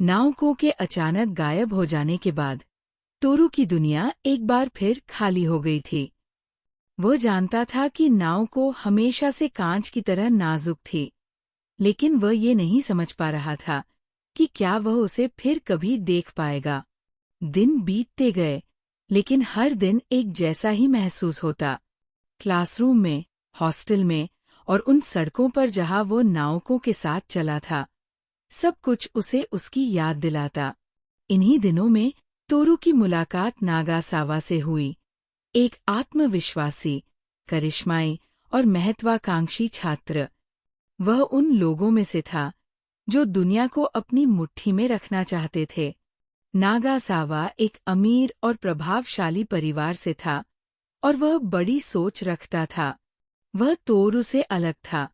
नाउको के अचानक गायब हो जाने के बाद तोरू की दुनिया एक बार फिर खाली हो गई थी। वो जानता था कि नाउको हमेशा से कांच की तरह नाजुक थी, लेकिन वह ये नहीं समझ पा रहा था कि क्या वह उसे फिर कभी देख पाएगा। दिन बीतते गए, लेकिन हर दिन एक जैसा ही महसूस होता। क्लासरूम में, हॉस्टल में और उन सड़कों पर जहां वो नाउको के साथ चला था, सब कुछ उसे उसकी याद दिलाता। इन्हीं दिनों में तोरू की मुलाकात नागासावा से हुई, एक आत्मविश्वासी, करिश्माई और महत्वाकांक्षी छात्र। वह उन लोगों में से था जो दुनिया को अपनी मुट्ठी में रखना चाहते थे। नागासावा एक अमीर और प्रभावशाली परिवार से था और वह बड़ी सोच रखता था। वह तोरू से अलग था।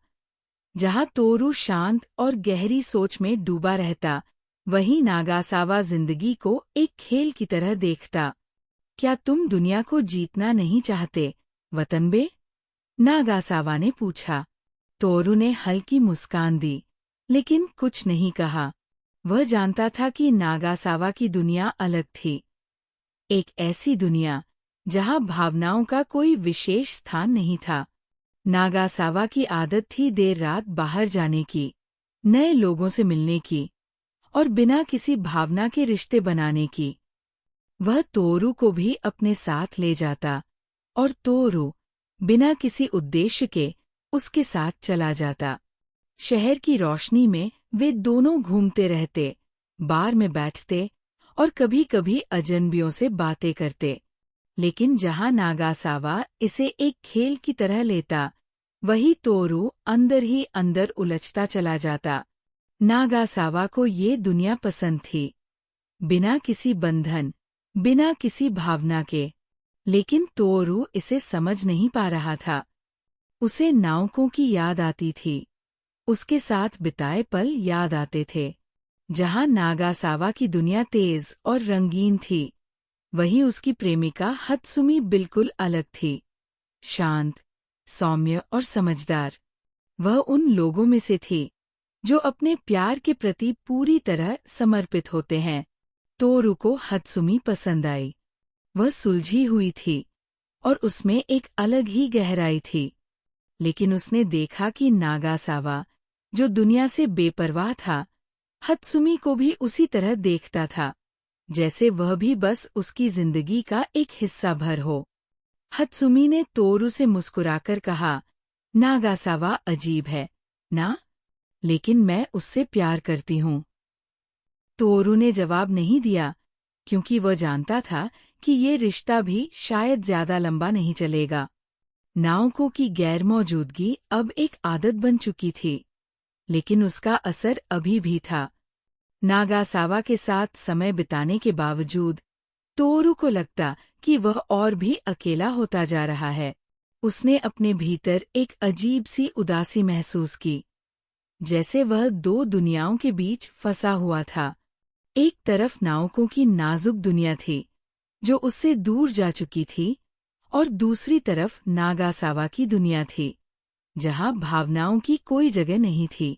जहाँ तोरू शांत और गहरी सोच में डूबा रहता, वहीं नागासावा जिंदगी को एक खेल की तरह देखता। क्या तुम दुनिया को जीतना नहीं चाहते, वतनबे? नागासावा ने पूछा। तोरू ने हल्की मुस्कान दी, लेकिन कुछ नहीं कहा। वह जानता था कि नागासावा की दुनिया अलग थी। एक ऐसी दुनिया जहाँ भावनाओं का कोई विशेष स्थान नहीं था। नागासावा की आदत थी देर रात बाहर जाने की, नए लोगों से मिलने की और बिना किसी भावना के रिश्ते बनाने की। वह तोरू को भी अपने साथ ले जाता और तोरू बिना किसी उद्देश्य के उसके साथ चला जाता। शहर की रोशनी में वे दोनों घूमते रहते, बार में बैठते और कभी-कभी अजनबियों से बातें करते। लेकिन जहां नागासावा इसे एक खेल की तरह लेता, वही तोरू अंदर ही अंदर उलझता चला जाता। नागासावा को ये दुनिया पसंद थी, बिना किसी बंधन, बिना किसी भावना के। लेकिन तोरू इसे समझ नहीं पा रहा था। उसे नाउको की याद आती थी, उसके साथ बिताए पल याद आते थे। जहां नागासावा की दुनिया तेज और रंगीन थी, वहीं उसकी प्रेमिका हत्सुमी बिल्कुल अलग थी, शांत, सौम्य और समझदार। वह उन लोगों में से थी जो अपने प्यार के प्रति पूरी तरह समर्पित होते हैं। तोरू को हत्सुमी पसंद आई। वह सुलझी हुई थी और उसमें एक अलग ही गहराई थी। लेकिन उसने देखा कि नागासावा, जो दुनिया से बेपरवाह था, हत्सुमी को भी उसी तरह देखता था, जैसे वह भी बस उसकी जिंदगी का एक हिस्सा भर हो। हत्सुमी ने तोरू से मुस्कुराकर कहा, नागासावा अजीब है, ना? लेकिन मैं उससे प्यार करती हूँ। तोरू ने जवाब नहीं दिया, क्योंकि वह जानता था कि ये रिश्ता भी शायद ज्यादा लंबा नहीं चलेगा। नाउको की गैरमौजूदगी अब एक आदत बन चुकी थी, लेकिन उसका असर अभी भी था। नागासावा के साथ समय बिताने के बावजूद तोरू को लगता कि वह और भी अकेला होता जा रहा है। उसने अपने भीतर एक अजीब सी उदासी महसूस की, जैसे वह दो दुनियाओं के बीच फंसा हुआ था। एक तरफ नाउको की नाजुक दुनिया थी, जो उससे दूर जा चुकी थी, और दूसरी तरफ नागासावा की दुनिया थी, जहां भावनाओं की कोई जगह नहीं थी।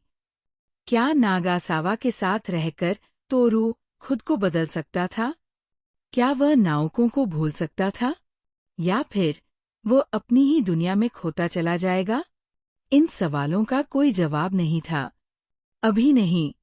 क्या नागासावा के साथ रहकर तोरू खुद को बदल सकता था? क्या वह नाउको को भूल सकता था? या फिर वो अपनी ही दुनिया में खोता चला जाएगा? इन सवालों का कोई जवाब नहीं था। अभी नहीं,